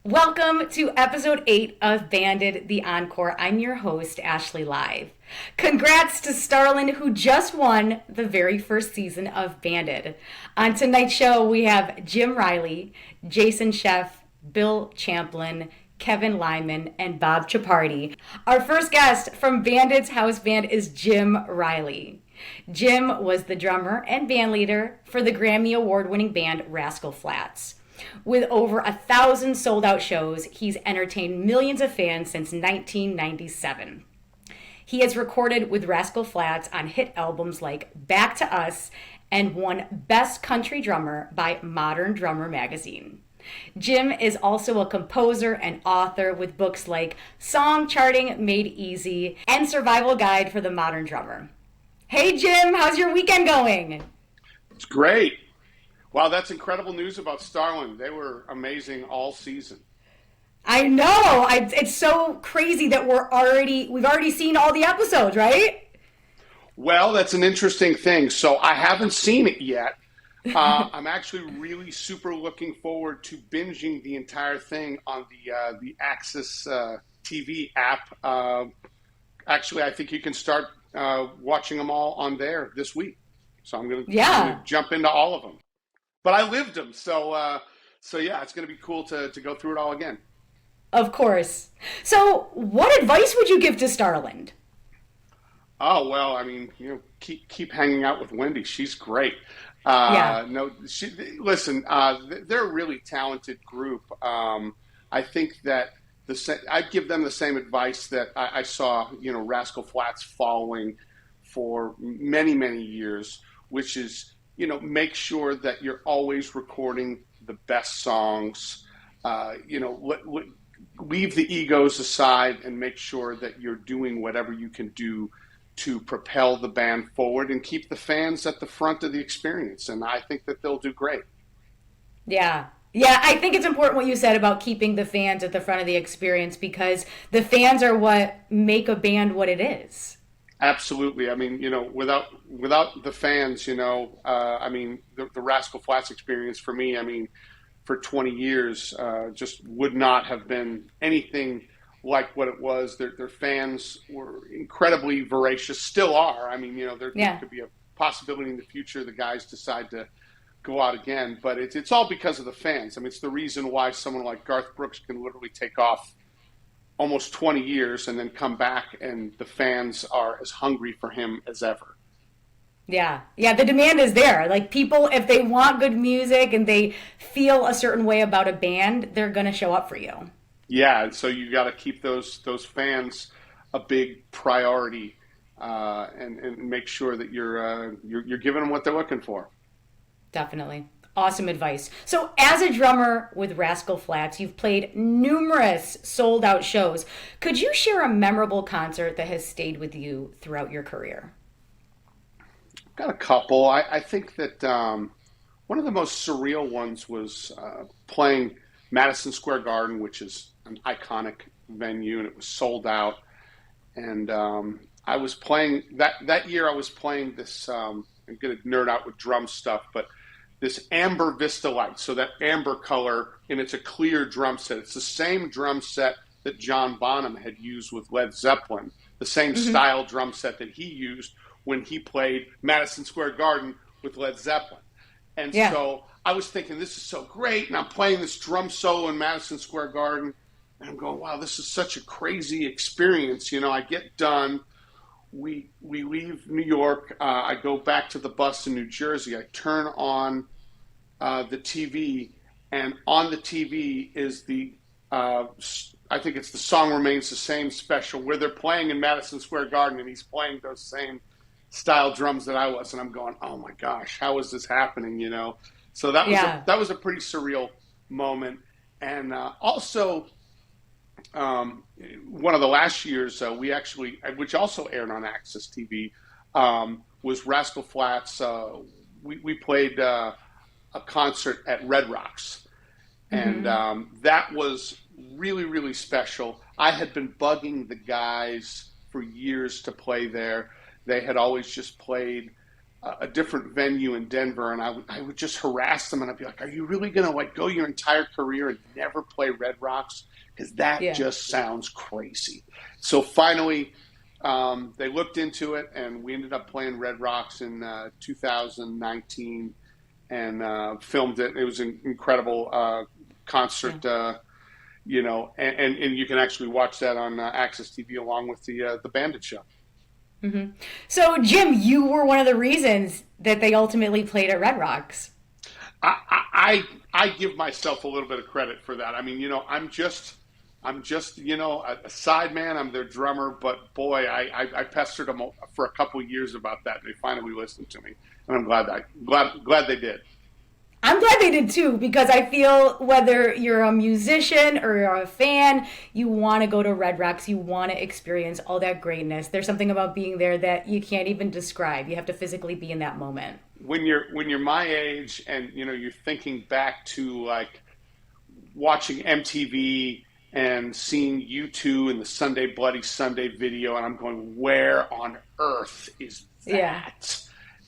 Welcome to episode 8 of Banded the Encore. I'm your host, Ashley Live. Congrats to Starlin, who just won the very first season of Banded. On tonight's show, we have Jim Riley, Jason Sheff, Bill Champlin, Kevin Lyman, and Bob Chapardi. Our first guest from Banded's house band is Jim Riley. Jim was the drummer and band leader for the Grammy Award-winning band Rascal Flatts. With over 1,000 sold-out shows, he's entertained millions of fans since 1997. He has recorded with Rascal Flatts on hit albums like Back to Us and won Best Country Drummer by Modern Drummer magazine. Jim is also a composer and author with books like Song Charting Made Easy and Survival Guide for the Modern Drummer. Hey Jim, how's your weekend going? It's great. Wow, that's incredible news about Starlin. They were amazing all season. I know. It's so crazy that we've already seen all the episodes, right? Well, that's an interesting thing. So I haven't seen it yet. I'm actually really super looking forward to binging the entire thing on the Access TV app. Actually, I think you can start watching them all on there this week. So I'm going to jump into all of them. But I lived them, so yeah, it's going to be cool to go through it all again. Of course. So, what advice would you give to Starland? Oh well, I mean, keep hanging out with Wendy. She's great. Listen, they're a really talented group. I think that I'd give them the same advice that I saw, Rascal Flatts following for many, many years, which is, make sure that you're always recording the best songs. Leave the egos aside and make sure that you're doing whatever you can do to propel the band forward and keep the fans at the front of the experience. And I think that they'll do great. Yeah. Yeah, I think it's important what you said about keeping the fans at the front of the experience because the fans are what make a band what it is. Absolutely. I mean, without the fans, the Rascal Flatts experience for me, for 20 years, just would not have been anything like what it was. Their fans were incredibly voracious, still are. There could be a possibility in the future the guys decide to go out again, but it's all because of the fans. It's the reason why someone like Garth Brooks can literally take off almost 20 years and then come back and the fans are as hungry for him as ever. Yeah, the demand is there. Like people, if they want good music and they feel a certain way about a band, they're going to show up for you. Yeah, so you got to keep those fans a big priority and make sure that you're giving them what they're looking for. Definitely. Awesome advice. So as a drummer with Rascal Flatts, you've played numerous sold-out shows. Could you share a memorable concert that has stayed with you throughout your career? I've got a couple. I think that one of the most surreal ones was playing Madison Square Garden, which is an iconic venue, and it was sold out. And I was playing, that year I was playing this, I'm going to nerd out with drum stuff, but this amber Vista light, so that amber color, and it's a clear drum set. It's the same drum set that John Bonham had used with Led Zeppelin, the same style drum set that he used when he played Madison Square Garden with Led Zeppelin. And so I was thinking, this is so great, and I'm playing this drum solo in Madison Square Garden, and I'm going, wow, this is such a crazy experience. I get done. We leave New York. I go back to the bus in New Jersey. I turn on the TV, and on the TV is I think it's the Song Remains the Same special where they're playing in Madison Square Garden, and he's playing those same style drums that I was, and I'm going, oh my gosh, how is this happening? So that was a pretty surreal moment, and also. One of the last years we actually, which also aired on Access TV, was Rascal Flatts. We played a concert at Red Rocks, and that was really, really special. I had been bugging the guys for years to play there. They had always just played a different venue in Denver, and I would just harass them, and I'd be like, "Are you really going to like go your entire career and never play Red Rocks? Because that Yeah. just sounds crazy." So finally, they looked into it, and we ended up playing Red Rocks in 2019 and filmed it. It was an incredible concert, and you can actually watch that on Access TV along with the Bandit show. Mm-hmm. So, Jim, you were one of the reasons that they ultimately played at Red Rocks. I give myself a little bit of credit for that. I mean, I'm just a side man. I'm their drummer, but boy, I pestered them for a couple of years about that, and they finally listened to me, and I'm glad they did. I'm glad they did too, because I feel whether you're a musician or you're a fan, you want to go to Red Rocks, you want to experience all that greatness. There's something about being there that you can't even describe. You have to physically be in that moment. When you're my age and you're thinking back to like watching MTV and seeing U2 in the Sunday Bloody Sunday video, and I'm going, where on earth is that? Yeah.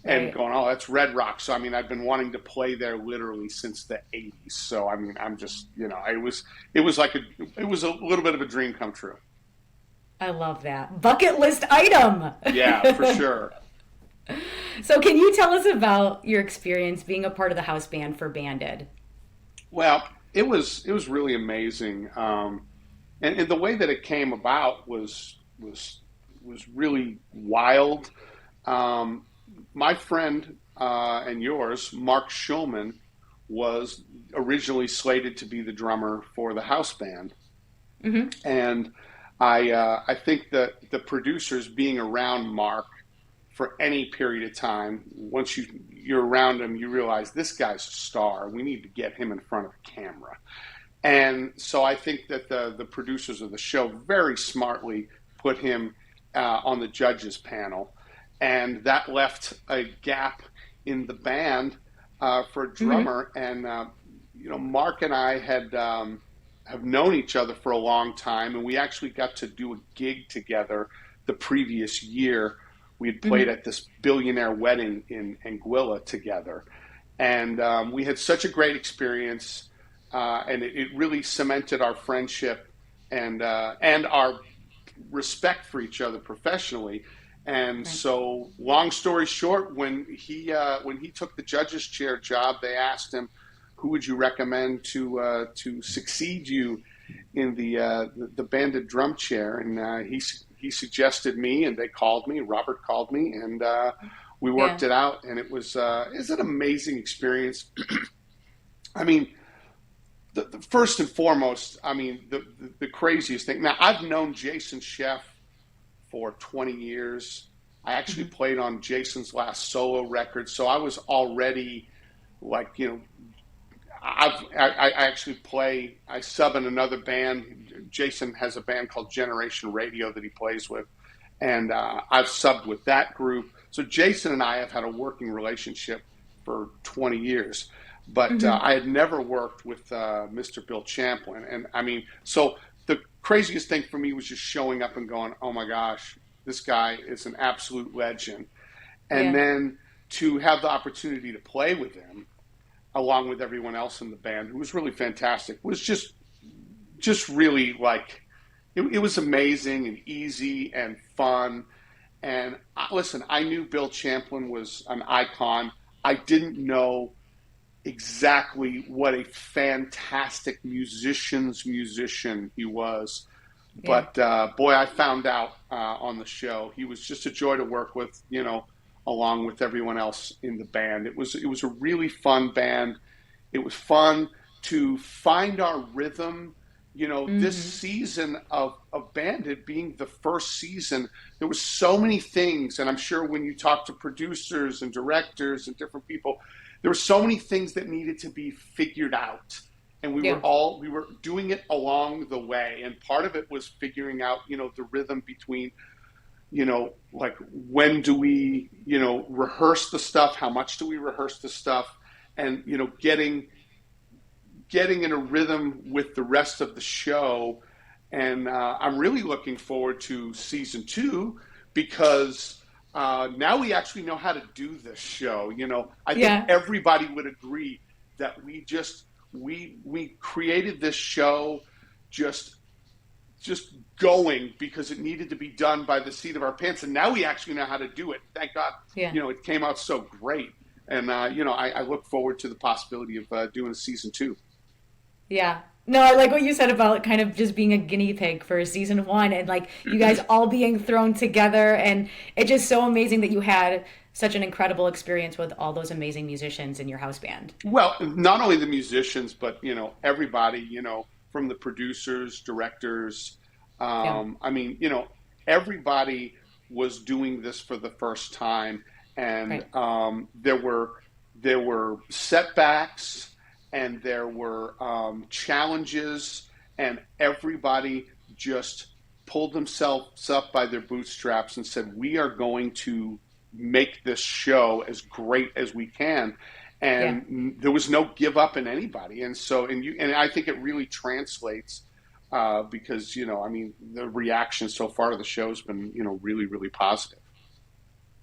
And Right. going, oh, that's Red Rock. So, I mean, I've been wanting to play there literally since the 80s. So, I mean, I'm just, it was a little bit of a dream come true. I love that. Bucket list item. Yeah, for sure. So can you tell us about your experience being a part of the house band for Banded? Well, it was really amazing. And the way that it came about was really wild. My friend and yours, Mark Schulman, was originally slated to be the drummer for the house band, and I think that the producers being around Mark for any period of time, once you're around him, you realize this guy's a star. We need to get him in front of a camera, and so I think that the producers of the show very smartly put him on the judges panel. And that left a gap in the band for a drummer. And Mark and I have known each other for a long time, and we actually got to do a gig together the previous year. We had played at this billionaire wedding in Anguilla together, and we had such a great experience, and it really cemented our friendship and our respect for each other professionally. And so, long story short, when he took the judge's chair job, they asked him, "Who would you recommend to succeed you in the banded drum chair?" And he suggested me, and they called me. Robert called me, and we worked it out. And it's an amazing experience. I mean, the first and foremost, I mean, the craziest thing. Now, I've known Jason Scheff for 20 years. I actually played on Jason's last solo record, so I was already like, I actually I sub in another band. Jason has a band called Generation Radio that he plays with, and I've subbed with that group. So Jason and I have had a working relationship for 20 years, but I had never worked with Mr. Bill Champlin. And I mean, so the craziest thing for me was just showing up and going, oh my gosh, this guy is an absolute legend. And then to have the opportunity to play with him along with everyone else in the band, who was really fantastic, was just really like, it was amazing and easy and fun. And listen, I knew Bill Champlin was an icon. I didn't know exactly what a fantastic musician he was. But boy, I found out on the show. He was just a joy to work with, along with everyone else in the band. It was a really fun band. It was fun to find our rhythm. This season of Bandit being the first season, there were so many things. And I'm sure when you talk to producers and directors and different people, there were so many things that needed to be figured out. And we were doing it along the way. And part of it was figuring out, the rhythm between, like when do we, rehearse the stuff? How much do we rehearse the stuff? And, getting in a rhythm with the rest of the show. And I'm really looking forward to season 2 because now we actually know how to do this show. I think Yeah. everybody would agree that we created this show just going because it needed to be done by the seat of our pants, and now we actually know how to do it. Thank God, Yeah. it came out so great, and I look forward to the possibility of doing a season 2. Yeah. No, I like what you said about kind of just being a guinea pig for season 1 and like you guys all being thrown together. And it's just so amazing that you had such an incredible experience with all those amazing musicians in your house band. Well, not only the musicians, but everybody, from the producers, directors. Yeah. I mean, everybody was doing this for the first time, and Right. there were setbacks, and there were challenges, and everybody just pulled themselves up by their bootstraps and said, "We are going to make this show as great as we can." Yeah. And there was no give up in anybody, and I think it really translates because I mean, the reaction so far to the show has been really, really positive.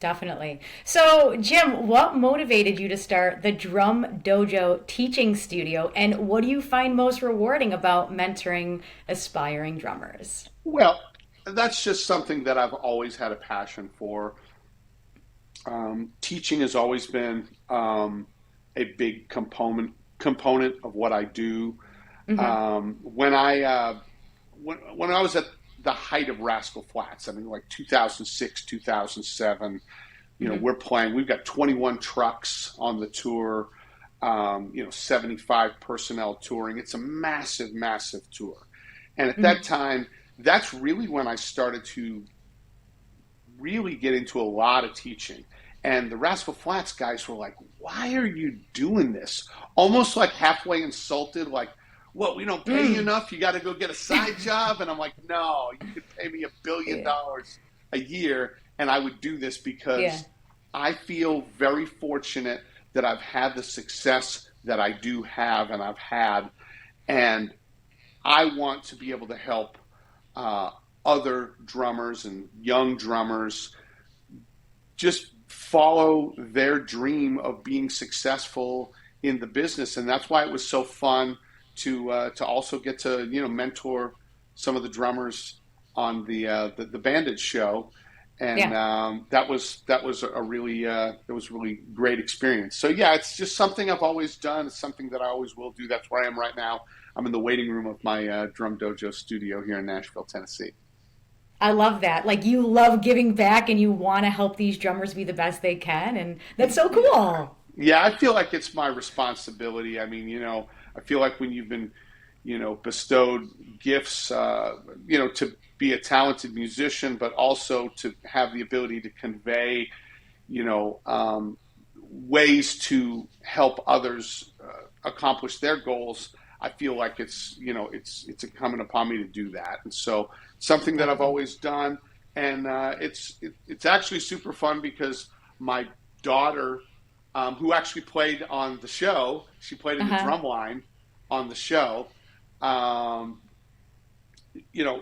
Definitely. So, Jim, what motivated you to start the Drum Dojo Teaching Studio, and what do you find most rewarding about mentoring aspiring drummers? Well, that's just something that I've always had a passion for. Teaching has always been a big component of what I do. Hmm. When I was at the height of Rascal Flatts, I mean, like 2006, 2007, Hmm. we're playing. We've got 21 trucks on the tour. 75 personnel touring. It's a massive, massive tour. And at that Hmm. time, that's really when I started to really get into a lot of teaching. And the Rascal Flatts guys were like, "Why are you doing this?" Almost like halfway insulted, like, "What, we don't pay you Mm. enough? You got to go get a side job?" And I'm like, "No, you could pay me $1 billion Yeah. a year, and I would do this Yeah. because I feel very fortunate that I've had the success that I do have and I've had, and I want to be able to help uh, other drummers and young drummers just follow their dream of being successful in the business." And that's why it was so fun to also get to mentor some of the drummers on the Bandit show, and Yeah. that was a really great experience. So yeah, it's just something I've always done. It's something that I always will do. That's where I am right now. I'm in the waiting room of my Drum Dojo studio here in Nashville, Tennessee. I love that. Like you love giving back and you want to help these drummers be the best they can, and that's so cool. Yeah, I feel like it's my responsibility. I mean, I feel like when you've been, bestowed gifts, to be a talented musician, but also to have the ability to convey, ways to help others accomplish their goals. I feel like it's incumbent upon me to do that, and so something that I've Definitely. always done, and it's actually super fun because my daughter, who actually played on the show, she played in the Uh-huh. drum line on the show. Um,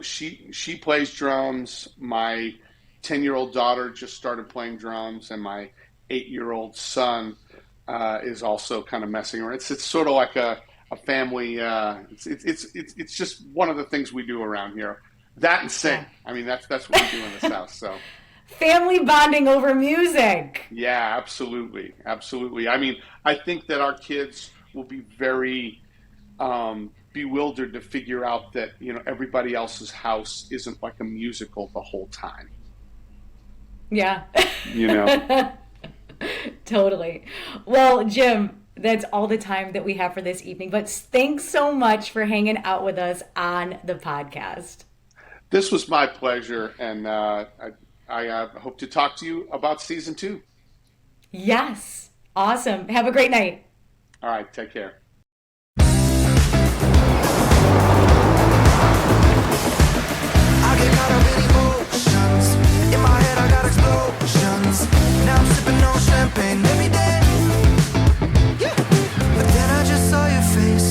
she plays drums. My 10-year-old daughter just started playing drums, and my 8-year-old son is also kind of messing around. It's sort of like a family. It's just one of the things we do around here. That and sing. Yeah. I mean, that's what we do in this house. So Family bonding over music. yeah, absolutely, absolutely. I mean, I think that our kids will be very bewildered to figure out that everybody else's house isn't like a musical the whole time. Yeah. You know. Totally. Well, Jim, that's all the time that we have for this evening. But thanks so much for hanging out with us on the podcast. This was my pleasure, and I hope to talk to you about season 2. Yes. Awesome. Have a great night. All right, take care. I get caught up in emotions. In my head, I got explosions. Now I'm sipping on champagne every day. Yeah. But then I just saw your face.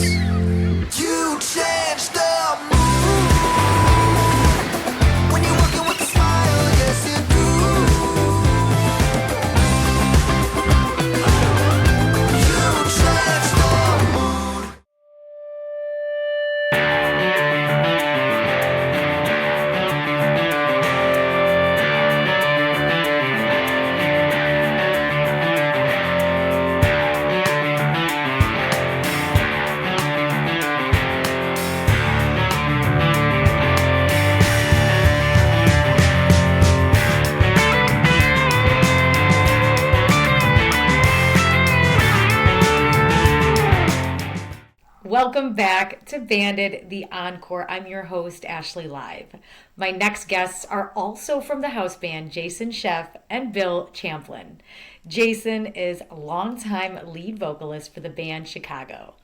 You changed the mood. When you're walking with a smile, yes you do. Welcome back to Banded, the Encore. I'm your host, Ashley Live. My next guests are also from the house band, Jason Sheff and Bill Champlin. Jason is a longtime lead vocalist for the band Chicago.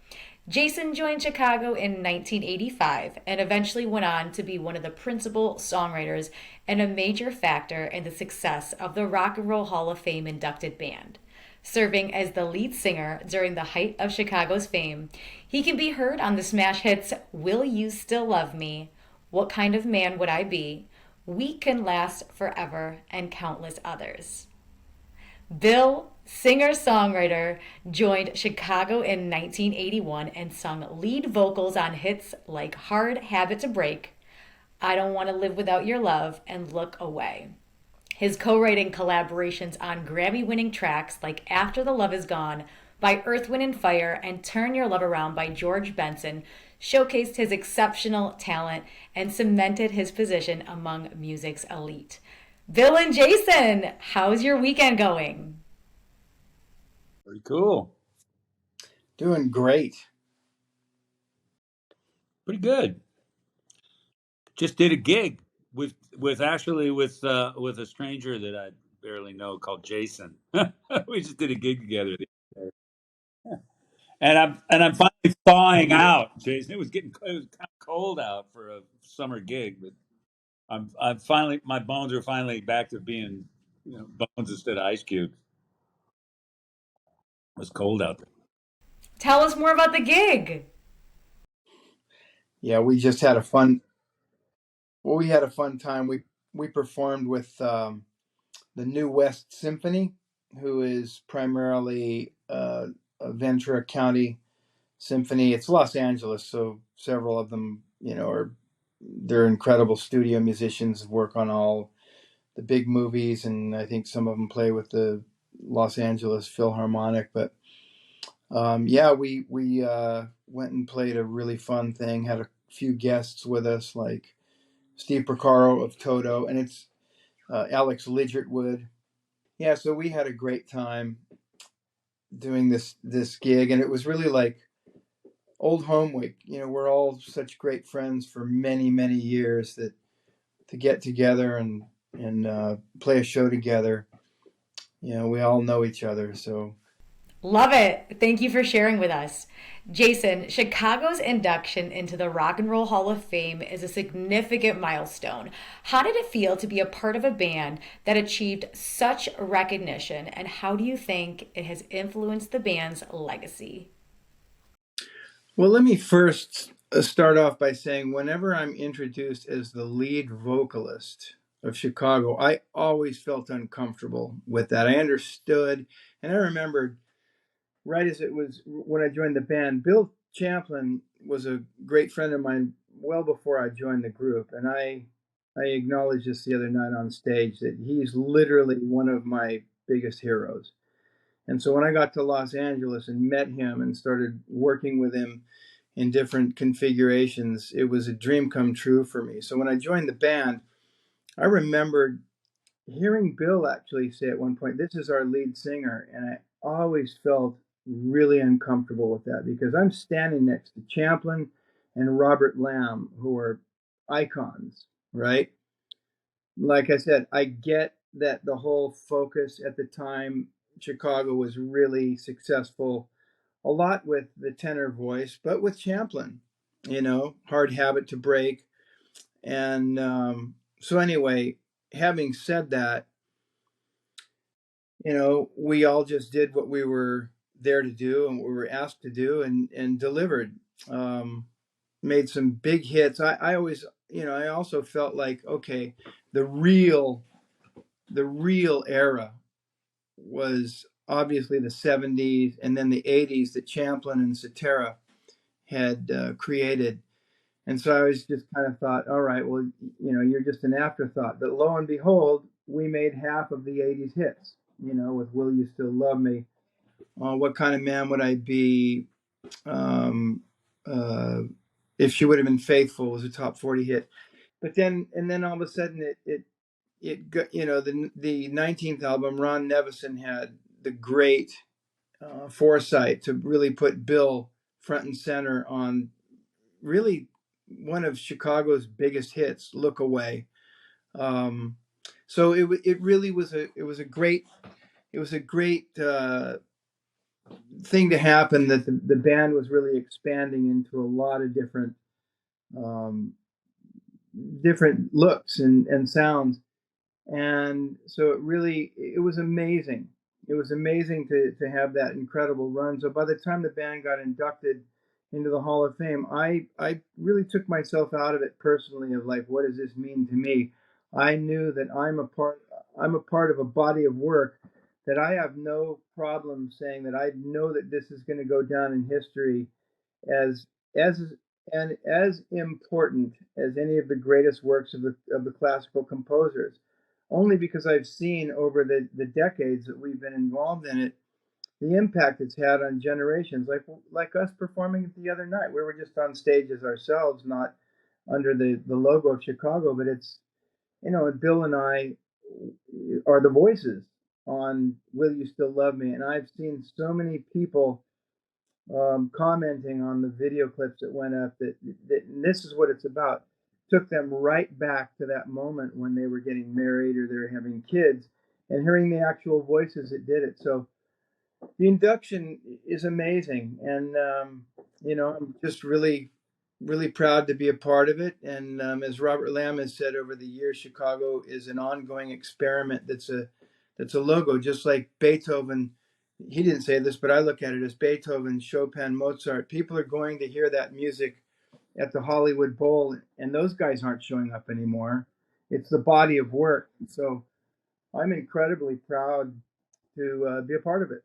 Jason joined Chicago in 1985 and eventually went on to be one of the principal songwriters and a major factor in the success of the Rock and Roll Hall of Fame inducted band. Serving as the lead singer during the height of Chicago's fame, he can be heard on the smash hits Will You Still Love Me, What Kind of Man Would I Be, We Can Last Forever, and countless others. Bill, singer-songwriter, joined Chicago in 1981 and sung lead vocals on hits like Hard Habit to Break, I Don't Want to Live Without Your Love, and Look Away. His co-writing collaborations on Grammy-winning tracks like After the Love Is Gone by Earth, Wind & Fire and Turn Your Love Around by George Benson showcased his exceptional talent and cemented his position among music's elite. Bill and Jason, how's your weekend going? Pretty cool. Doing great. Pretty good. Just did a gig with actually with a stranger that I barely know called Jason. We just did a gig together the other day. And I'm finally thawing out, Jason. It was kind of cold out for a summer gig, but I'm finally, my bones are finally back to being, bones instead of ice cubes. It was cold out there. Tell us more about the gig. Yeah, we just had a fun. Well, we had a fun time. We performed with the New West Symphony, who is primarily a Ventura County symphony. It's Los Angeles, so several of them, they're incredible studio musicians, work on all the big movies, and I think some of them play with the Los Angeles Philharmonic. But yeah, we went and played a really fun thing. Had a few guests with us, like Steve Porcaro of Toto, and it's Alex Lidgertwood. Yeah, so we had a great time doing this gig, and it was really like old home week. We're all such great friends for many, many years that to get together and play a show together, we all know each other. So Love it. Thank you for sharing with us. Jason, Chicago's induction into the Rock and Roll Hall of Fame is a significant milestone. How did it feel to be a part of a band that achieved such recognition, and how do you think it has influenced the band's legacy? Well, let me first start off by saying whenever I'm introduced as the lead vocalist of Chicago, I always felt uncomfortable with that. I understood, and I remembered right as it was when I joined the band, Bill Champlin was a great friend of mine well before I joined the group. And I acknowledged this the other night on stage that he's literally one of my biggest heroes. And so when I got to Los Angeles and met him and started working with him in different configurations, it was a dream come true for me. So when I joined the band, I remembered hearing Bill actually say at one point, "This is our lead singer." And I always felt really uncomfortable with that because I'm standing next to Champlin and Robert Lamb, who are icons, right? Like I said, I get that the whole focus at the time, Chicago was really successful, a lot with the tenor voice, but with Champlin, Hard Habit to Break. And so anyway, having said that, we all just did what we were there to do and what we were asked to do and delivered. Made some big hits. I always, I also felt like, okay, the real era was obviously the 70s and then the 80s that Champlin and Cetera had created. And so I was just kind of thought, all right, well, you're just an afterthought. But lo and behold, we made half of the 80s hits, with Will You Still Love Me? What Kind of Man Would I Be? If She Would Have Been Faithful was a top 40 hit. But then all of a sudden it got, the 19th album, Ron Nevison had the great foresight to really put Bill front and center on really one of Chicago's biggest hits, "Look Away." Um, so it really was a great thing to happen, that the band was really expanding into a lot of um, different looks and sounds. And so it was amazing. It was amazing to have that incredible run. So by the time the band got inducted into the Hall of Fame, I really took myself out of it personally, of like, what does this mean to me? I knew that I'm a part of a body of work that I have no problem saying that I know that this is going to go down in history as as and as important as any of the greatest works of the classical composers, only because I've seen over the decades that we've been involved in it, the impact it's had on generations, like us performing it the other night. We were just on stage as ourselves, not under the logo of Chicago, but it's, Bill and I are the voices on Will You Still Love Me? And I've seen so many people commenting on the video clips that went up, that and this is what it's about. Took them right back to that moment when they were getting married or they were having kids, and hearing the actual voices that did it. So the induction is amazing, and I'm just really proud to be a part of it. And as Robert Lamb has said over the years, Chicago is an ongoing experiment. That's a logo, just like Beethoven. He didn't say this, but I look at it as Beethoven, Chopin, Mozart. People are going to hear that music at the Hollywood Bowl, and those guys aren't showing up anymore. It's the body of work. So I'm incredibly proud to be a part of it.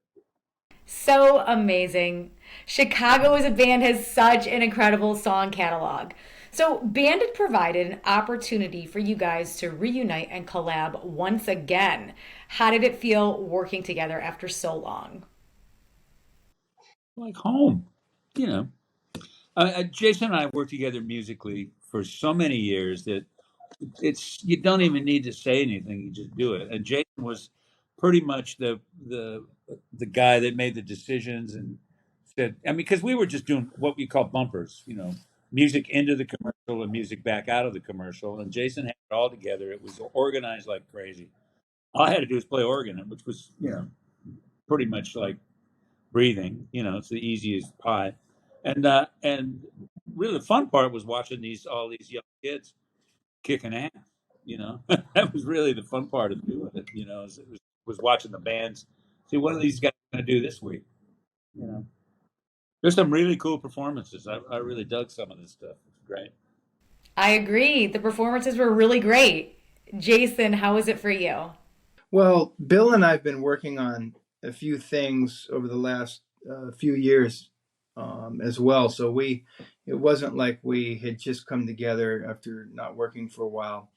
So amazing. Chicago as a band has such an incredible song catalog. So, Bandit provided an opportunity for you guys to reunite and collab once again. How did it feel working together after so long? Like home, you know. Jason and I worked together musically for so many years that it's you don't even need to say anything; you just do it. And Jason was pretty much the guy that made the decisions and said, I mean, because we were just doing what we call bumpers, music into the commercial and music back out of the commercial. And Jason had it all together. It was organized like crazy. All I had to do was play organ, which was, pretty much like breathing. It's the easiest pie. And really the fun part was watching all these young kids kicking ass. That was really the fun part of doing it. Was watching the bands. See, what are these guys going to do this week? You know, there's some really cool performances. I really dug some of this stuff. It's great. I agree. The performances were really great. Jason, how was it for you? Well, Bill and I have been working on a few things over the last few years as well. So it wasn't like we had just come together after not working for a while.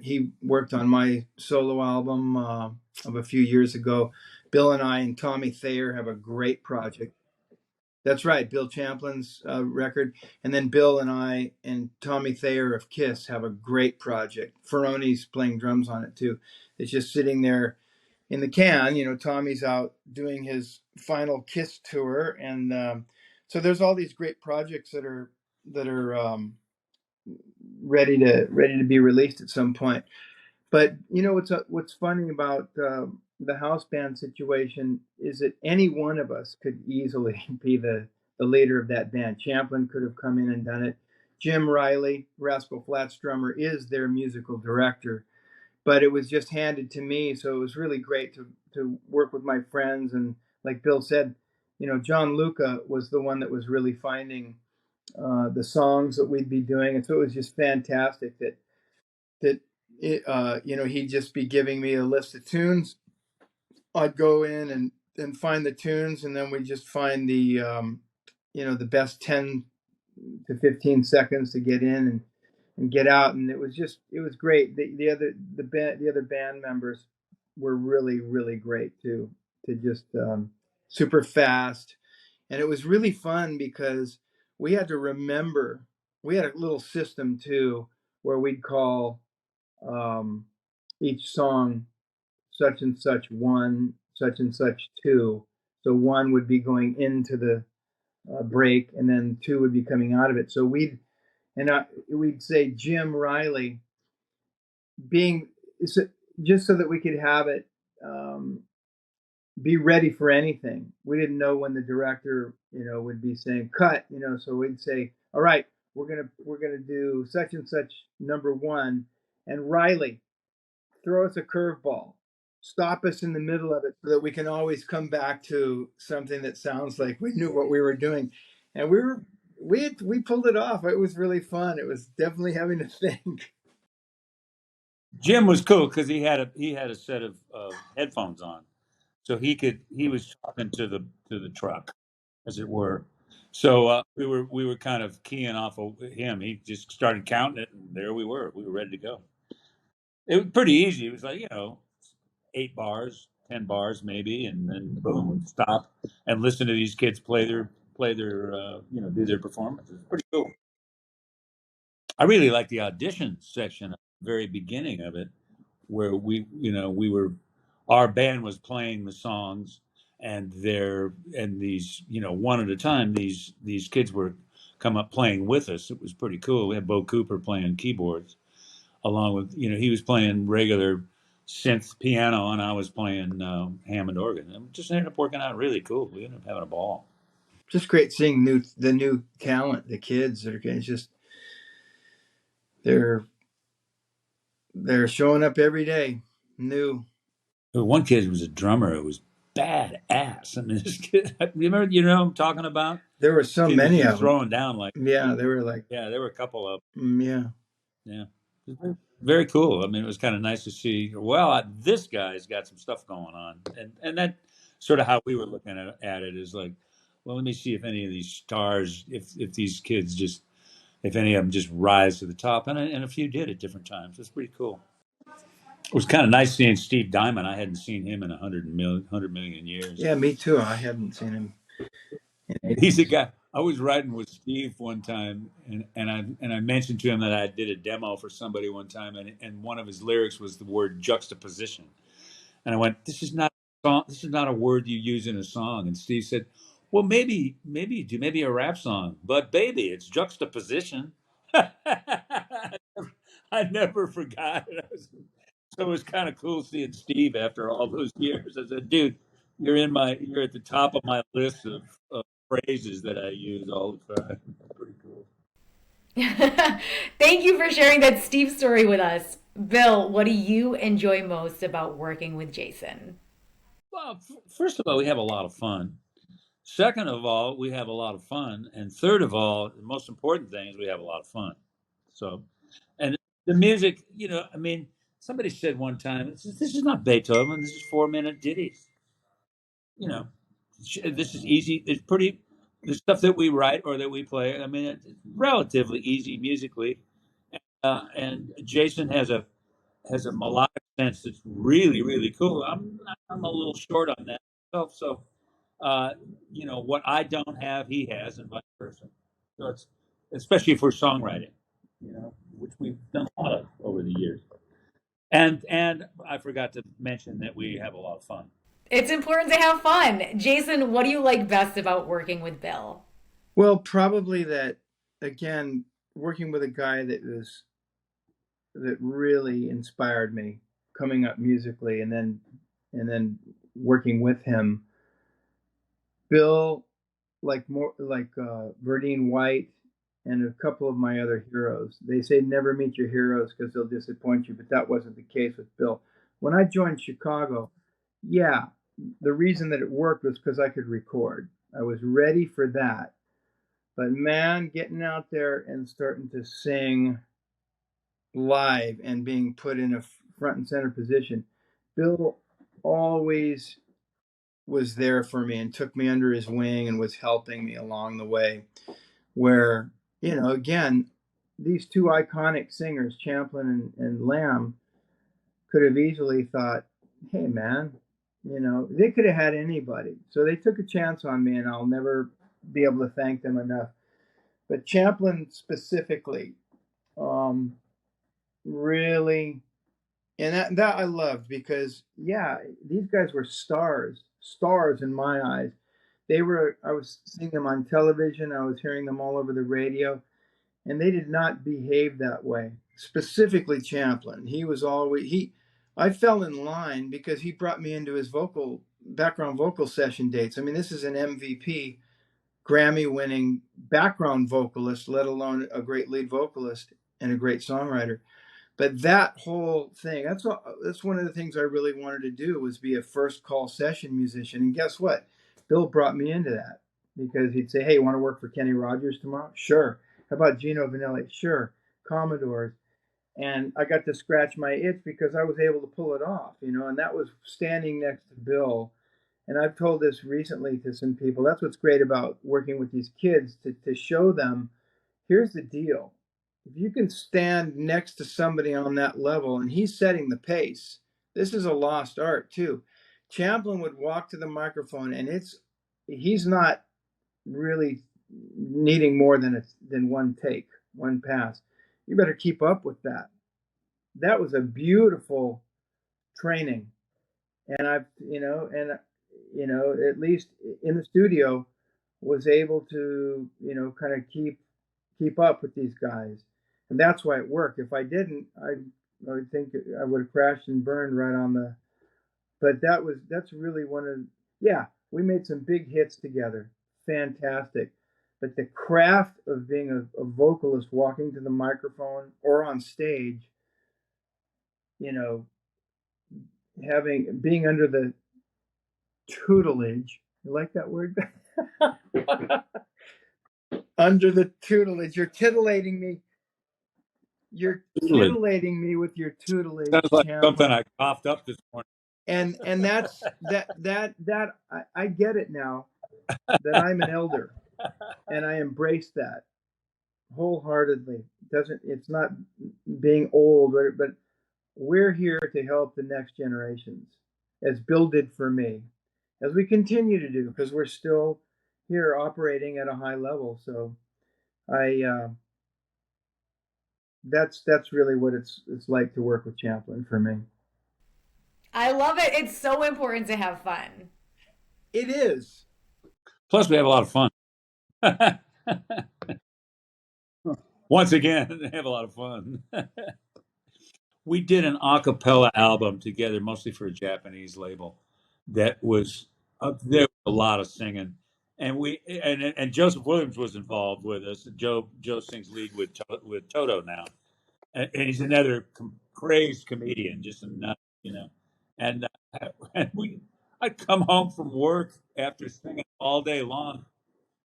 He worked on my solo album of a few years ago. Bill and I and Tommy Thayer have a great project. That's right, Bill Champlin's record. And then Bill and I and Tommy Thayer of Kiss have a great project. Ferrone's playing drums on it too. It's just sitting there in the can. Tommy's out doing his final Kiss tour, and so there's all these great projects that are ready to be released at some point. But what's funny about the house band situation is that any one of us could easily be the leader of that band. Champlin could have come in and done it. Jim Riley, Rascal Flatts drummer, is their musical director, but it was just handed to me. So it was really great to work with my friends. And like Bill said, John Luca was the one that was really finding the songs that we'd be doing. And so it was just fantastic that he'd just be giving me a list of tunes. I'd go in and find the tunes, and then we just find the best 10 to 15 seconds to get in and get out. And it was great. The other band members were really, really great too, to just super fast. And it was really fun because we had to remember, we had a little system too, where we'd call each song such and such one, such and such two. So one would be going into break, and then 2 would be coming out of it. So we'd say Jim Riley being just so that we could have it be ready for anything. We didn't know when the director, would be saying cut, so we'd say, all right, we're gonna do such and such number 1, and Riley, throw us a curveball. Stop us in the middle of it so that we can always come back to something that sounds like we knew what we were doing. And we pulled it off. It was really fun. It was definitely having to think. Jim was cool because he had a set of headphones on, so he was talking to the truck, as it were. So we were kind of keying off of him. He just started counting it, and there we were. We were ready to go. It was pretty easy. It was like 8 bars, 10 bars maybe, and then boom, stop and listen to these kids play their do their performances. Pretty cool. I really like the audition section at the very beginning of it, where we were our band was playing the songs, and these one at a time these kids were come up playing with us. It was pretty cool. We had Bo Cooper playing keyboards, along with he was playing regular synth piano, and I was playing Hammond organ. It just ended up working out really cool. We ended up having a ball. Just great seeing the new talent, the kids that are it's just they're showing up every day, new. One kid was a drummer. It was badass. I mean, this kid, remember, I'm talking about? There were so Kid was many just of them. throwing down like Yeah, they were like, yeah, there were a couple of yeah. yeah. It was very cool. I mean, it was kind of nice to see. Well, this guy's got some stuff going on, and that sort of how we were looking at it is like, well, let me see if any of these stars, if these kids just, if any of them just rise to the top, and a few did at different times. It's pretty cool. It was kind of nice seeing Steve Diamond. I hadn't seen him in 100 million years. Yeah, me too. I haven't seen him. He's a guy. I was riding with Steve one time, and I mentioned to him that I did a demo for somebody one time, and one of his lyrics was the word juxtaposition, and I went, "This is not a song. This is not a word you use in a song." And Steve said, "Well, maybe you do, maybe a rap song, but baby, it's juxtaposition." I never forgot it. So it was kind of cool seeing Steve after all those years. I said, "Dude, you're at the top of my list of phrases that I use all the time." Pretty cool. Thank you for sharing that Steve story with us. Bill, what do you enjoy most about working with Jason? Well, first of all, we have a lot of fun. Second of all, we have a lot of fun. And third of all, the most important thing is we have a lot of fun. So, and the music, I mean, somebody said one time, this is not Beethoven, this is 4-minute ditties. You know, this is easy. It's pretty, the stuff that we write or that we play, I mean, it's relatively easy musically. And Jason has a melodic sense that's really, really cool. I'm a little short on that myself. So, uh, what I don't have, he has, and vice versa. So it's especially for songwriting, which we've done a lot of over the years. And I forgot to mention that we have a lot of fun. It's important to have fun. Jason, what do you like best about working with Bill? Well, probably that, again, working with a guy that really inspired me coming up musically, and then working with him. Bill, like Verdine White and a couple of my other heroes. They say never meet your heroes because they'll disappoint you, but that wasn't the case with Bill. When I joined Chicago, yeah, the reason that it worked was because I could record. I was ready for that. But man, getting out there and starting to sing live and being put in a front and center position, Bill always was there for me and took me under his wing and was helping me along the way. Where, again, these two iconic singers, Champlin and Lamb, could have easily thought, hey, man, they could have had anybody. So they took a chance on me, and I'll never be able to thank them enough. But Champlin specifically, really, and that I loved because, yeah, these guys were stars in my eyes. I was seeing them on television, I was hearing them all over the radio, and they did not behave that way. Specifically Champlin. I fell in line because he brought me into his background vocal session dates. I mean, this is an MVP, Grammy winning background vocalist, let alone a great lead vocalist and a great songwriter. But that whole thing, that's one of the things I really wanted to do, was be a first call session musician. And guess what? Bill brought me into that because he'd say, "Hey, you want to work for Kenny Rogers tomorrow?" Sure. How about Gino Vanelli? Sure. Commodores. And I got to scratch my itch because I was able to pull it off, and that was standing next to Bill. And I've told this recently to some people. That's what's great about working with these kids, to show them, here's the deal. If you can stand next to somebody on that level and he's setting the pace, this is a lost art too. Champlin would walk to the microphone and he's not really needing more than one take, one pass. You better keep up with that. That was a beautiful training. And at least in the studio, was able to, kind of keep up with these guys. And that's why it worked. If I didn't, I think I would have crashed and burned right on the. But that's really yeah, we made some big hits together. Fantastic. But the craft of being a vocalist, walking to the microphone or on stage, being under the tutelage. You like that word? Under the tutelage. You're titillating me. You're titillating me with your tutelage. Sounds like something I coughed up this morning. And that's I get it now, that I'm an elder, and I embrace that wholeheartedly. It's not being old, but we're here to help the next generations, as Bill did for me, as we continue to do, because we're still here operating at a high level. So that's really what it's like to work with Champlin for me. I love it. It's so important to have fun. It is. Plus, we have a lot of fun. Once again, have a lot of fun. We did an a cappella album together, mostly for a Japanese label. That was there was a lot of singing, and Joseph Williams was involved with us. Joe sings lead with Toto now, and he's another crazed comedian, just a nut, And, and I'd come home from work after singing all day long,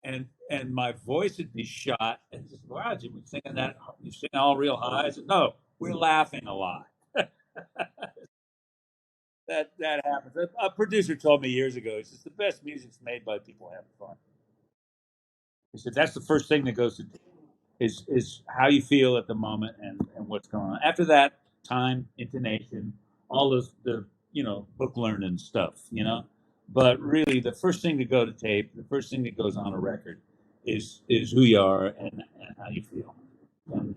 and my voice would be shot. And just, wow, you been singing that? You sing all real high? I said, no, we're laughing a lot. That happens. A producer told me years ago, he says, the best music's made by people having fun. He said, that's the first thing that goes to is how you feel at the moment and what's going on. After that, time, intonation, all the book learning stuff, But really, the first thing to go to tape, the first thing that goes on a record, is who you are and how you feel. And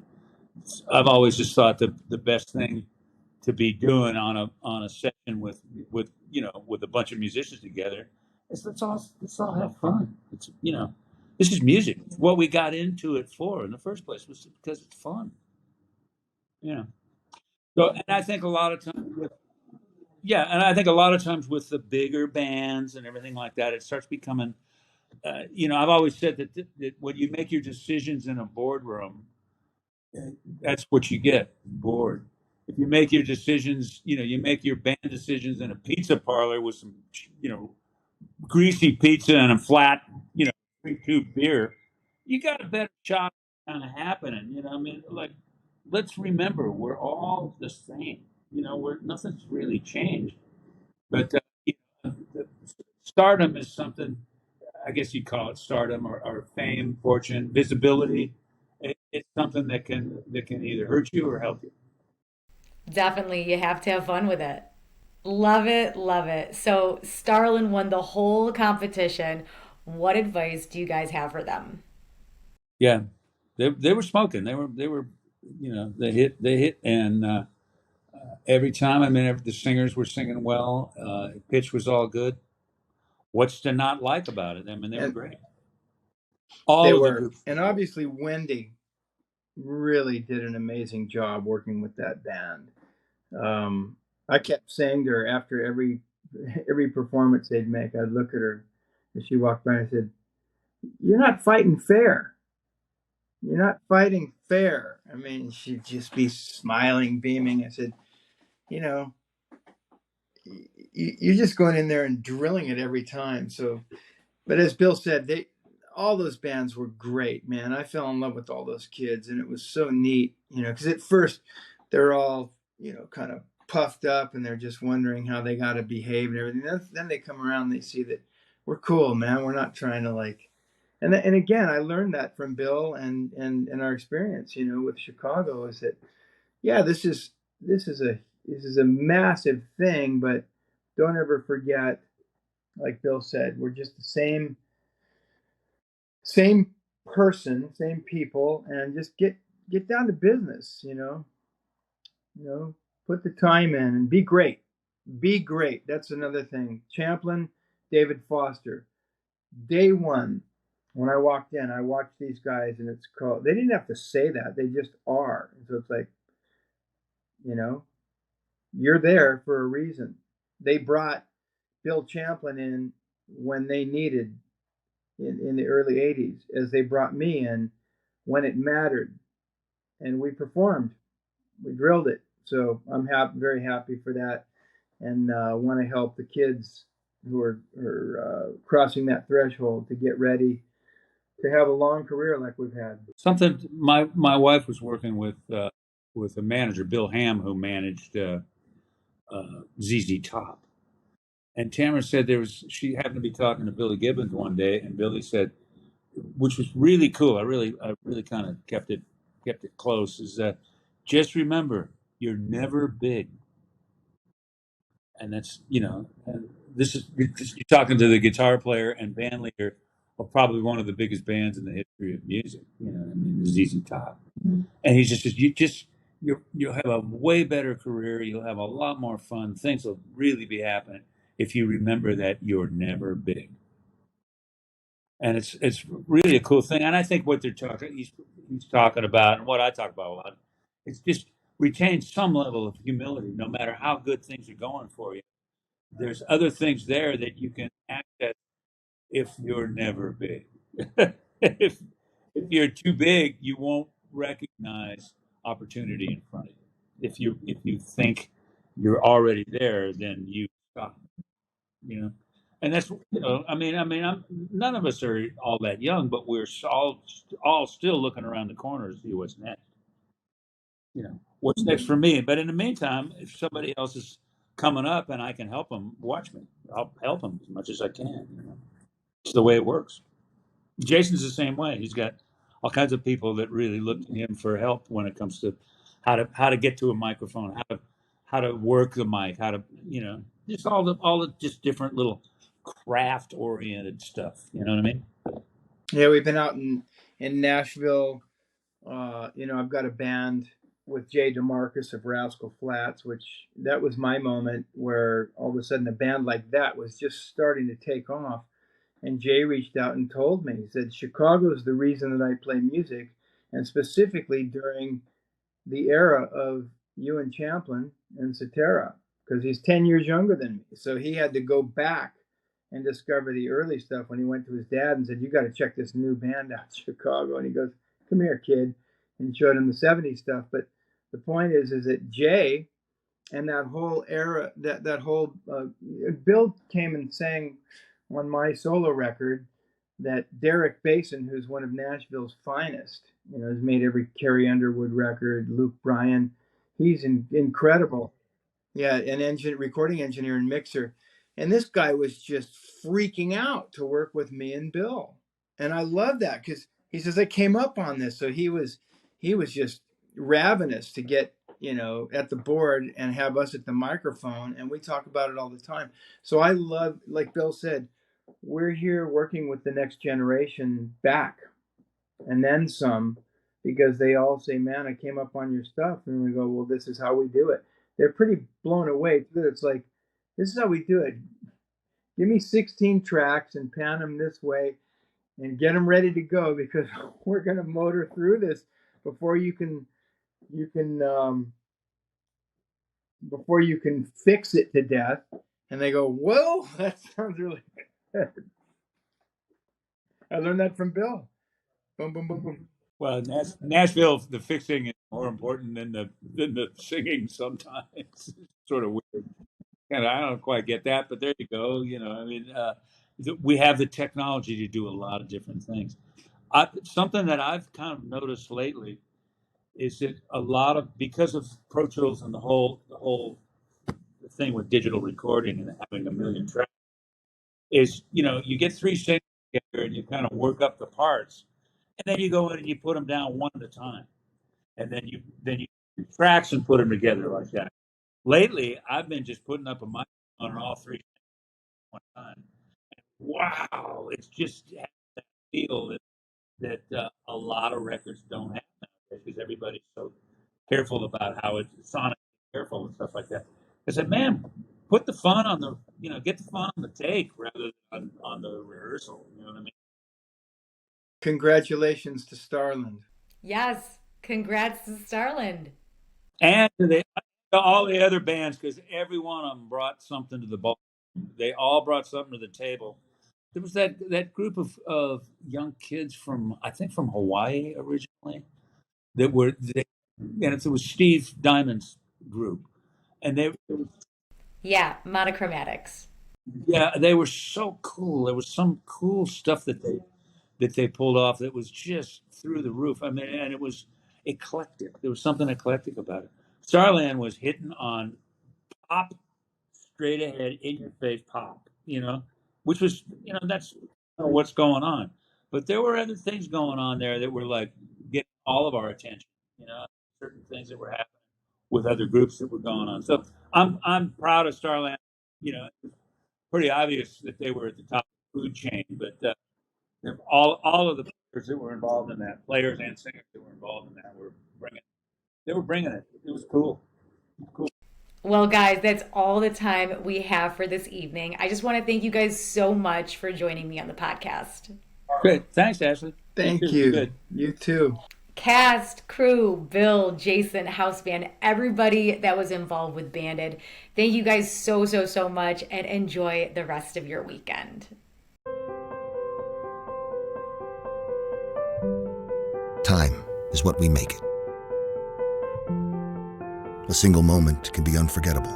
I've always just thought the best thing to be doing on a session with a bunch of musicians together is let's all have fun. It's this is music. What we got into it for in the first place was because it's fun. So, and I think a lot of times with the bigger bands and everything like that, it starts becoming. I've always said that when you make your decisions in a boardroom, that's what you get, bored. If you make your decisions, you make your band decisions in a pizza parlor with some, greasy pizza and a flat, 3-2 beer, you got a better shot of kind of happening. I mean, like, let's remember, we're all the same. Nothing's really changed. But stardom is something, I guess you'd call it stardom or fame, fortune, visibility. It's something that can either hurt you or help you. Definitely, you have to have fun with it. Love it, love it. So, Starlin won the whole competition. What advice do you guys have for them? Yeah, they were smoking. They were, they hit, and every time. I mean, the singers were singing well. Pitch was all good. What's to not like about it? I mean, they were And great. they All of the were. groups. And obviously Wendy really did an amazing job working with that band. I kept saying to her after every performance they'd make, I'd look at her as she walked by and I said, "You're not fighting fair. You're not fighting fair." I mean, she'd just be smiling, beaming. I said, you know, you're just going in there and drilling it every time. So, but as Bill said, all those bands were great, man. I fell in love with all those kids, and it was so neat, because at first they're all, kind of puffed up, and they're just wondering how they got to behave and everything. Then they come around, and they see that we're cool, man. We're not trying to like. And again, I learned that from Bill and our experience, with Chicago, is that yeah, this is a massive thing, but don't ever forget, like Bill said, we're just the same person, same people, and just get down to business, put the time in and be great. Be great. That's another thing. Champlin, David Foster. Day one, when I walked in, I watched these guys, and it's called. They didn't have to say that; they just are. So it's like, you know, you're there for a reason. They brought Bill Champlin in when they needed in the early '80s, as they brought me in when it mattered, and we performed. We drilled it. So I'm very happy for that, and want to help the kids who are crossing that threshold to get ready to have a long career like we've had. Something my wife was working with a manager, Bill Ham, who managed ZZ Top. And Tamara said she happened to be talking to Billy Gibbons one day, and Billy said, which was really cool. I really kind of kept it close. Is that just remember, you're never big, and that's and this is you're talking to the guitar player and band leader of probably one of the biggest bands in the history of music. I mean, ZZ Top, and he just says you'll have a way better career. You'll have a lot more fun. Things will really be happening if you remember that you're never big. And it's really a cool thing. And I think what he's talking about, and what I talk about a lot, it's just retain some level of humility, no matter how good things are going for you. There's other things there that you can access if you're never big. If you're too big, you won't recognize opportunity in front of you. If you think you're already there, then you stop. you know. And that's I mean, none of us are all that young, but we're all still looking around the corner to see what's next. What's next for me. But in the meantime, if somebody else is coming up and I can help them, watch me. I'll help them as much as I can. It's the way it works. Jason's the same way. He's got all kinds of people that really look to him for help when it comes to how to get to a microphone, how to work the mic, how to just all the just different little craft oriented stuff. You know what I mean? Yeah, we've been out in Nashville. I've got a band with Jay DeMarcus of Rascal Flatts, which that was my moment where all of a sudden a band like that was just starting to take off. And Jay reached out and told me, he said, Chicago's the reason that I play music, and specifically during the era of you and Champlin and Cetera, because he's 10 years younger than me. So he had to go back and discover the early stuff when he went to his dad and said, you got to check this new band out in Chicago. And he goes, come here, kid, and showed him the 70s stuff. But the point is that Jay and that whole era, that whole Bill came and sang on my solo record that Derek Basin, who's one of Nashville's finest, has made every Carrie Underwood record, Luke Bryan, he's incredible. Yeah, an recording engineer and mixer. And this guy was just freaking out to work with me and Bill. And I love that because he says I came up on this. So he was just ravenous to get, at the board and have us at the microphone. And we talk about it all the time. So I love, like Bill said, we're here working with the next generation back and then some, because they all say, man, I came up on your stuff. And we go, well, this is how we do it. They're pretty blown away too. It's like, this is how we do it. give me 16 tracks and pan them this way and get them ready to go, because we're going to motor through this before you can before you can fix it to death. And they go, whoa, that sounds really good. I learned that from Bill. Boom, boom, boom, boom. Well, Nashville, the fixing is more important than the singing sometimes. It's sort of weird. And I don't quite get that, but there you go. I mean, we have the technology to do a lot of different things. Something that I've kind of noticed lately is that a lot of, because of Pro Tools and the whole thing with digital recording and having a million tracks, is you get three singers together and you kind of work up the parts, and then you go in and you put them down one at a time, and then you do tracks and put them together like that. Lately, I've been just putting up a microphone on all three at one time. Wow, it's just has that feel that a lot of records don't have nowadays, because everybody's so careful about how it's sonic careful and stuff like that. I said, man, put the fun on get the fun on the take rather than on the rehearsal. You know what I mean? Congratulations to Starland. Yes, congrats to Starland. And to all the other bands, because every one of them brought something to the ball. They all brought something to the table. There was that group of young kids I think from Hawaii originally, and it was Steve Diamond's group, and Monochromatics. they were so cool. There was some cool stuff that they pulled off that was just through the roof. I mean, and it was eclectic. There was something eclectic about it. Starland was hitting on pop, straight ahead, in your face pop, which was, that's what's going on. But there were other things going on there that were like getting all of our attention, certain things that were happening with other groups that were going on. So I'm proud of Starland. It's pretty obvious that they were at the top of the food chain, but all of the players that were involved in that, players and singers that were involved in that, were bringing it. It was cool. Cool. Well, guys, that's all the time we have for this evening. I just want to thank you guys so much for joining me on the podcast. Great. Thanks, Ashley. Thank you. Good. You too. Cast, crew, Bill, Jason, house band, everybody that was involved with Banded. Thank you guys so, so, so much, and enjoy the rest of your weekend. Time is what we make it. A single moment can be unforgettable.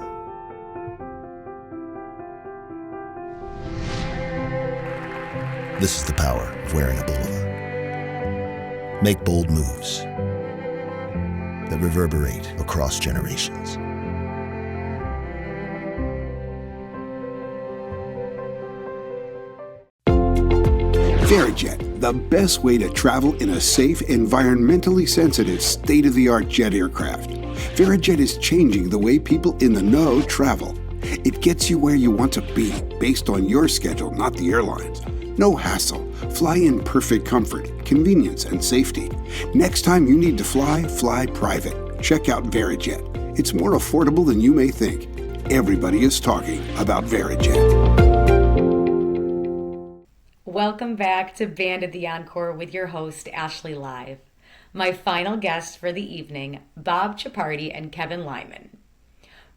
This is the power of wearing a Bulova. Make bold moves that reverberate across generations. VariJet, the best way to travel in a safe, environmentally sensitive, state-of-the-art jet aircraft. VariJet is changing the way people in the know travel. It gets you where you want to be, based on your schedule, not the airlines. No hassle. Fly in perfect comfort, convenience, and safety. Next time you need to fly private. Check out VariJet. It's more affordable than you may think. Everybody is talking about VariJet. Welcome back to Banded the Encore with your host, Ashley Live. My final guests for the evening, Bob Chapardi and Kevin Lyman.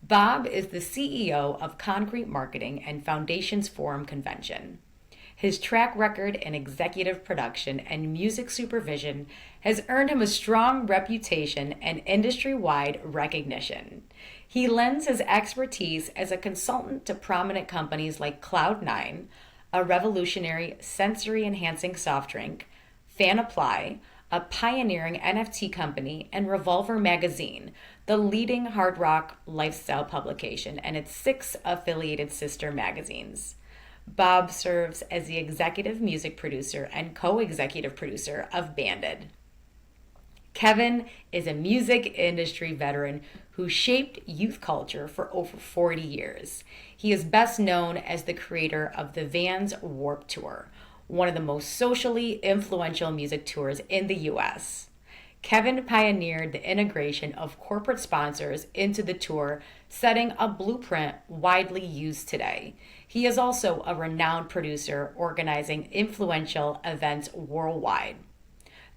Bob is the CEO of Concrete Marketing and Foundations Forum Convention. His track record in executive production and music supervision has earned him a strong reputation and industry-wide recognition. He lends his expertise as a consultant to prominent companies like Cloud9, a revolutionary sensory-enhancing soft drink, Fan Apply, a pioneering NFT company, and Revolver Magazine, the leading hard rock lifestyle publication, and its 6 affiliated sister magazines. Bob serves as the executive music producer and co-executive producer of Banded. Kevin is a music industry veteran who shaped youth culture for over 40 years. He is best known as the creator of the Vans Warped Tour, one of the most socially influential music tours in the U.S. Kevin pioneered the integration of corporate sponsors into the tour, setting a blueprint widely used today. He is also a renowned producer organizing influential events worldwide.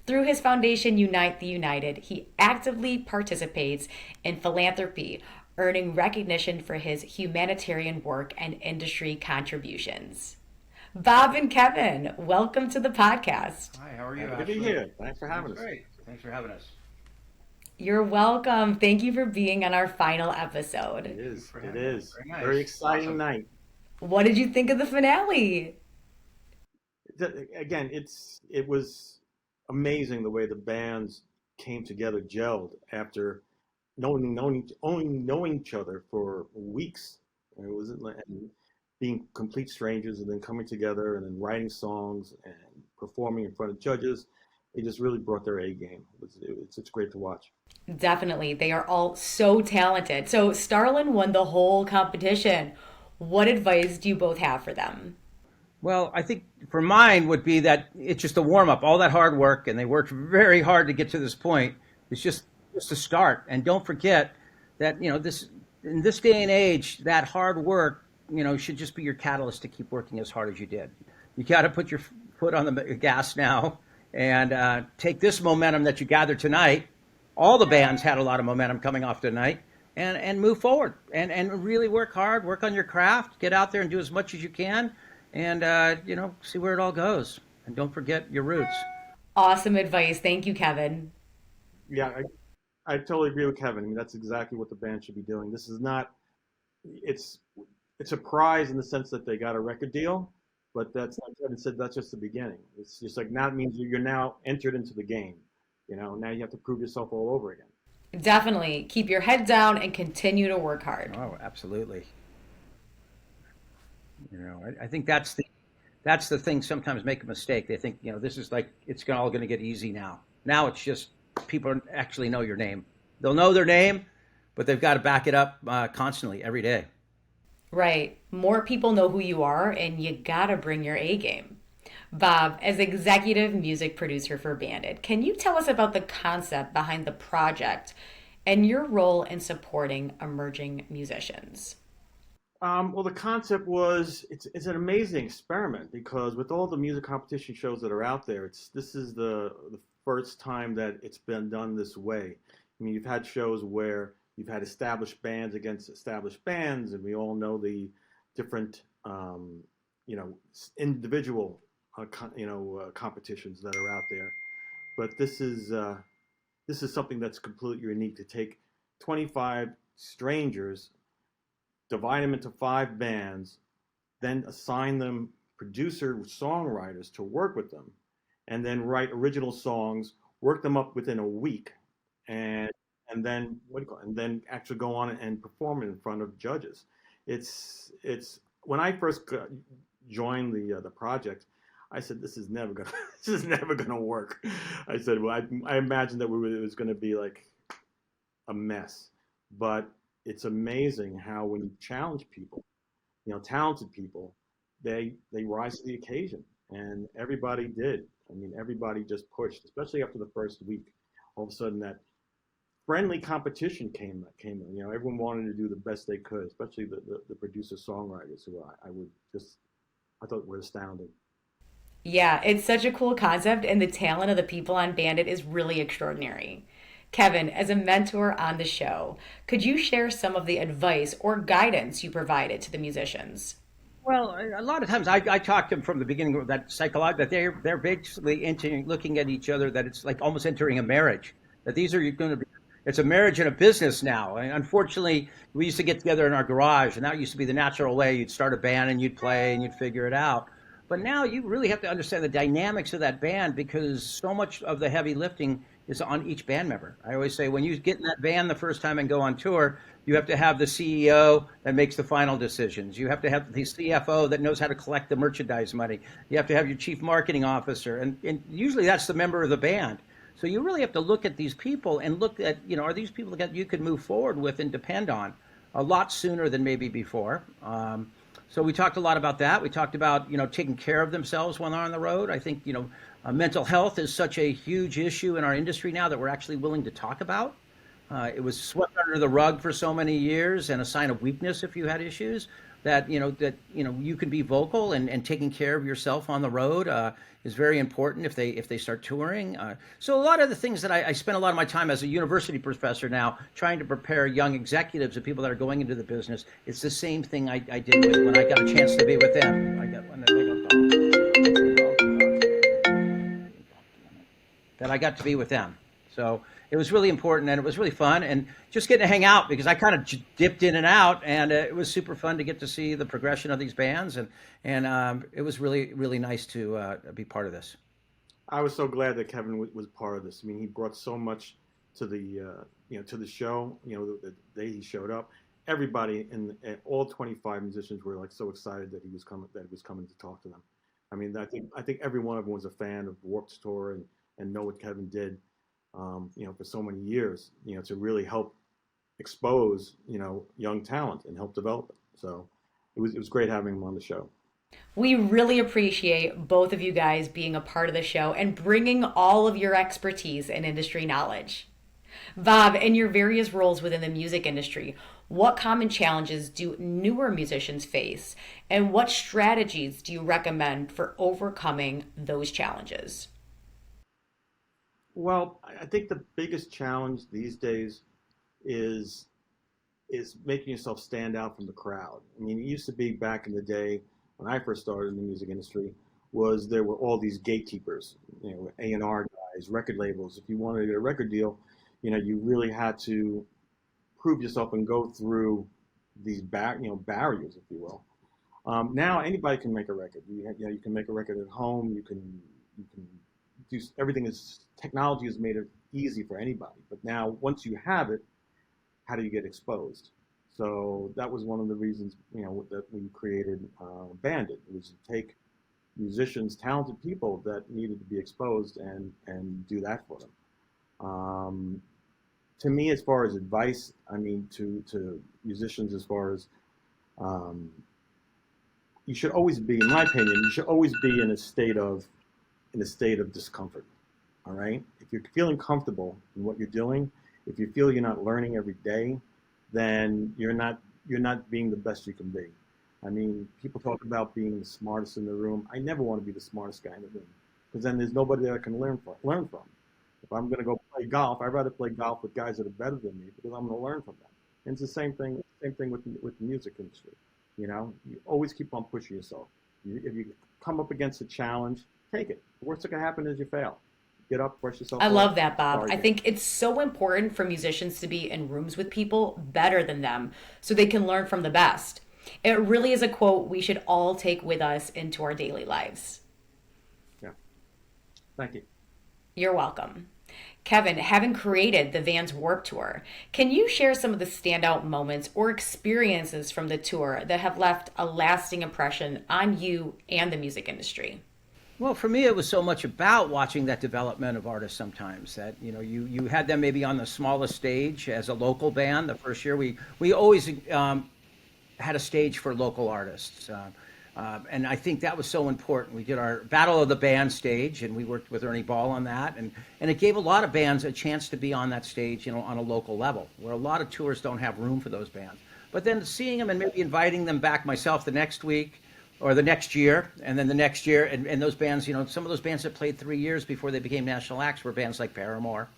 Through his foundation, Unite the United, he actively participates in philanthropy, earning recognition for his humanitarian work and industry contributions. Bob and Kevin, welcome to the podcast. Hi, how are you? Good to be here. Thanks for having us. Great. Thanks for having us. You're welcome. Thank you for being on our final episode. It is. for It having is. us. Very nice. Very exciting Awesome. night. What did you think of the finale? Again, it was amazing the way the bands came together, gelled after knowing each other for weeks. And it wasn't like and being complete strangers, and then coming together and then writing songs and performing in front of judges. They just really brought their A game. It's great to watch. Definitely. They are all so talented. So Starlin won the whole competition. What advice do you both have for them? Well, I think for mine would be that it's just a warm up. All that hard work, and they worked very hard to get to this point. It's just a start. And don't forget that this in this day and age, that hard work should just be your catalyst to keep working as hard as you did. You got to put your foot on the gas now and take this momentum that you gathered tonight. All the bands had a lot of momentum coming off tonight, and move forward and really work hard, work on your craft, get out there and do as much as you can, and see where it all goes. And don't forget your roots. Awesome advice. Thank you, Kevin. Yeah, I totally agree with Kevin. I mean, that's exactly what the band should be doing. This is not. It's a prize in the sense that they got a record deal, but that's like Kevin said. That's just the beginning. It's just like now it means you're now entered into the game. Now you have to prove yourself all over again. Definitely. Keep your head down and continue to work hard. Oh, absolutely. I think that's the thing. Sometimes make a mistake. They think this is like it's all going to get easy now. Now it's just people actually know your name. They'll know their name, but they've got to back it up constantly every day. Right. More people know who you are, and you gotta bring your A game. Bob, as executive music producer for Bandit, can you tell us about the concept behind the project and your role in supporting emerging musicians? Well, the concept was it's an amazing experiment because with all the music competition shows that are out there, this is the first time that it's been done this way. I mean, you've had shows where you've had established bands against established bands, and we all know the different, individual, competitions that are out there. But this is something that's completely unique to take 25 strangers, divide them into 5 bands, then assign them producer-songwriters to work with them, and then write original songs, work them up within a week, and then and then actually go on and perform it in front of judges. It's when I first joined the project, I said this is never gonna work. I said, well, I imagined that it was gonna be like a mess, but it's amazing how when you challenge people, talented people, they rise to the occasion, and everybody did. I mean, everybody just pushed, especially after the first week. All of a sudden, that friendly competition came in. Everyone wanted to do the best they could, especially the producer songwriters who I thought were astounding. Yeah, it's such a cool concept, and the talent of the people on Bandit is really extraordinary. Kevin, as a mentor on the show, could you share some of the advice or guidance you provided to the musicians? Well, a lot of times I talk to them from the beginning of that psychology that they're basically looking at each other, that it's like almost entering a marriage. That these are going to be, it's a marriage and a business now. And unfortunately, we used to get together in our garage, and that used to be the natural way. You'd start a band and you'd play and you'd figure it out. But now you really have to understand the dynamics of that band, because so much of the heavy lifting is on each band member. I always say when you get in that band the first time and go on tour, you have to have the CEO that makes the final decisions. You have to have the CFO that knows how to collect the merchandise money. You have to have your chief marketing officer. And usually that's the member of the band. So you really have to look at these people and look at, are these people that you could move forward with and depend on a lot sooner than maybe before. So we talked a lot about that. We talked about, taking care of themselves when they're on the road. I think, mental health is such a huge issue in our industry now that we're actually willing to talk about. It was swept under the rug for so many years and a sign of weakness if you had issues. that you can be vocal and taking care of yourself on the road is very important if they start touring. So a lot of the things that I spend a lot of my time as a university professor now trying to prepare young executives and people that are going into the business. It's the same thing I did when I got a chance to be with them. That I got to be with them. So it was really important, and it was really fun, and just getting to hang out because I kind of dipped in and out, and it was super fun to get to see the progression of these bands, and it was really, really nice to be part of this. I was so glad that Kevin was part of this. I mean, he brought so much to the to the show. The day he showed up, everybody all 25 musicians were like so excited that he was coming to talk to them. I mean, I think every one of them was a fan of Warped Tour and know what Kevin did, for so many years, to really help expose, young talent and help develop it. So it was great having him on the show. We really appreciate both of you guys being a part of the show and bringing all of your expertise and industry knowledge. Bob, in your various roles within the music industry, what common challenges do newer musicians face, and what strategies do you recommend for overcoming those challenges? Well, I think the biggest challenge these days is making yourself stand out from the crowd. I mean, it used to be back in the day when I first started in the music industry, there were all these gatekeepers, A&R guys, record labels. If you wanted to get a record deal, you really had to prove yourself and go through these barriers, if you will. Now anybody can make a record. You can make a record at home. You can do everything. Technology has made it easy for anybody. But now once you have it, how do you get exposed? So that was one of the reasons that we created Bandit. It was to take musicians, talented people that needed to be exposed and do that for them. To me, as far as advice, I mean, to musicians, as far as you should always be, in my opinion, you should always be in a state of discomfort. All right. If you're feeling comfortable in what you're doing, if you feel you're not learning every day, then you're not being the best you can be. I mean, people talk about being the smartest in the room. I never want to be the smartest guy in the room, because then there's nobody that I can learn from. If I'm going to go play golf, I'd rather play golf with guys that are better than me, because I'm going to learn from them. And it's the same thing with the music industry. You always keep on pushing yourself. If you come up against a challenge, take it. The worst that can happen is you fail. Get up, brush yourself I off, love that, Bob. start I again. think it's so important for musicians to be in rooms with people better than them so they can learn from the best. It really is a quote we should all take with us into our daily lives. Yeah. Thank you. You're welcome. Kevin, having created the Vans Warped Tour, can you share some of the standout moments or experiences from the tour that have left a lasting impression on you and the music industry? Well, for me, it was so much about watching that development of artists sometimes that, you had them maybe on the smallest stage as a local band. The first year we always had a stage for local artists. And I think that was so important. We did our Battle of the Band stage, and we worked with Ernie Ball on that. And it gave a lot of bands a chance to be on that stage, on a local level, where a lot of tours don't have room for those bands. But then seeing them and maybe inviting them back myself the next week, or the next year, and then the next year, and those bands, some of those bands that played 3 years before they became national acts were bands like Paramore,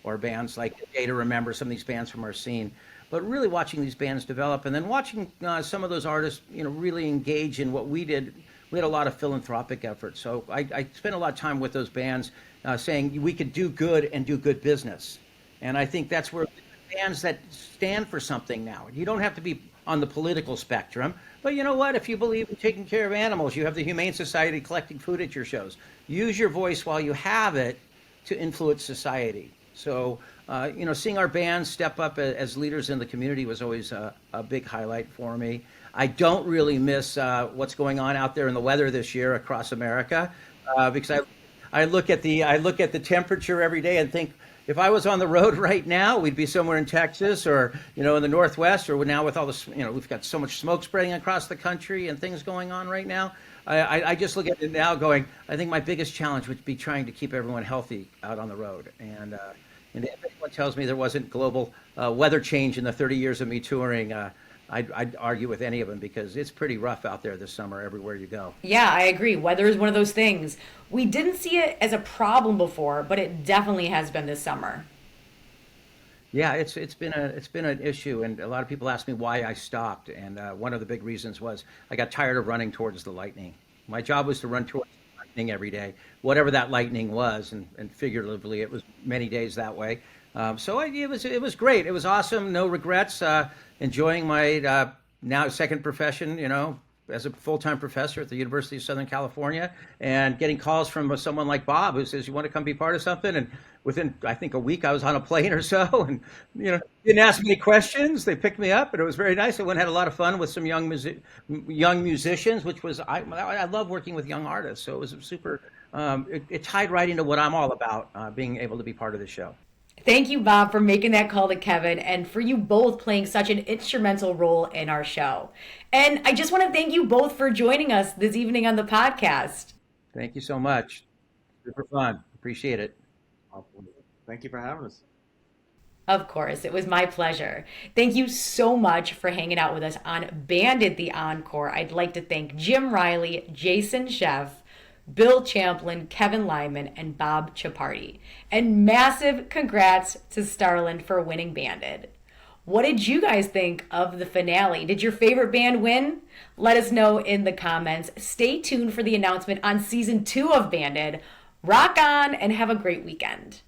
or bands like Day to Remember, some of these bands from our scene. But really watching these bands develop, and then watching some of those artists, really engage in what we did. We had a lot of philanthropic efforts. So I spent a lot of time with those bands saying we could do good and do good business. And I think that's where bands that stand for something now. You don't have to be on the political spectrum, but you know what? If you believe in taking care of animals, you have the Humane Society collecting food at your shows. Use your voice while you have it to influence society. So, seeing our bands step up as leaders in the community was always a big highlight for me. I don't really miss what's going on out there in the weather this year across America, because I look at the temperature every day and think, if I was on the road right now, we'd be somewhere in Texas or, in the Northwest, or now with all this, we've got so much smoke spreading across the country and things going on right now. I just look at it now going, I think my biggest challenge would be trying to keep everyone healthy out on the road. And if anyone tells me there wasn't global weather change in the 30 years of me touring, I'd argue with any of them because it's pretty rough out there this summer everywhere you go. Yeah, I agree. Weather is one of those things. We didn't see it as a problem before, but it definitely has been this summer. Yeah, it's been an issue, and a lot of people ask me why I stopped. And one of the big reasons was I got tired of running towards the lightning. My job was to run towards the lightning every day, whatever that lightning was, and figuratively, it was many days that way. It was great. It was awesome. No regrets. Enjoying my now second profession. As a full-time professor at the University of Southern California, and getting calls from someone like Bob who says, you want to come be part of something? And within, I think, a week, I was on a plane or so, and didn't ask me any questions. They picked me up, and it was very nice. I went and had a lot of fun with some young musicians, which was, I love working with young artists, so it was super, it tied right into what I'm all about, being able to be part of the show. Thank you, Bob, for making that call to Kevin and for you both playing such an instrumental role in our show. And I just want to thank you both for joining us this evening on the podcast. Thank you so much. Super fun. Appreciate it. Thank you for having us. Of course, it was my pleasure. Thank you so much for hanging out with us on Bandit the Encore. I'd like to thank Jim Riley, Jason Sheff, Bill Champlin, Kevin Lyman, and Bob Chapardi. And massive congrats to Starland for winning Banded. What did you guys think of the finale? Did your favorite band win? Let us know in the comments. Stay tuned for the announcement on season 2 of Banded. Rock on and have a great weekend.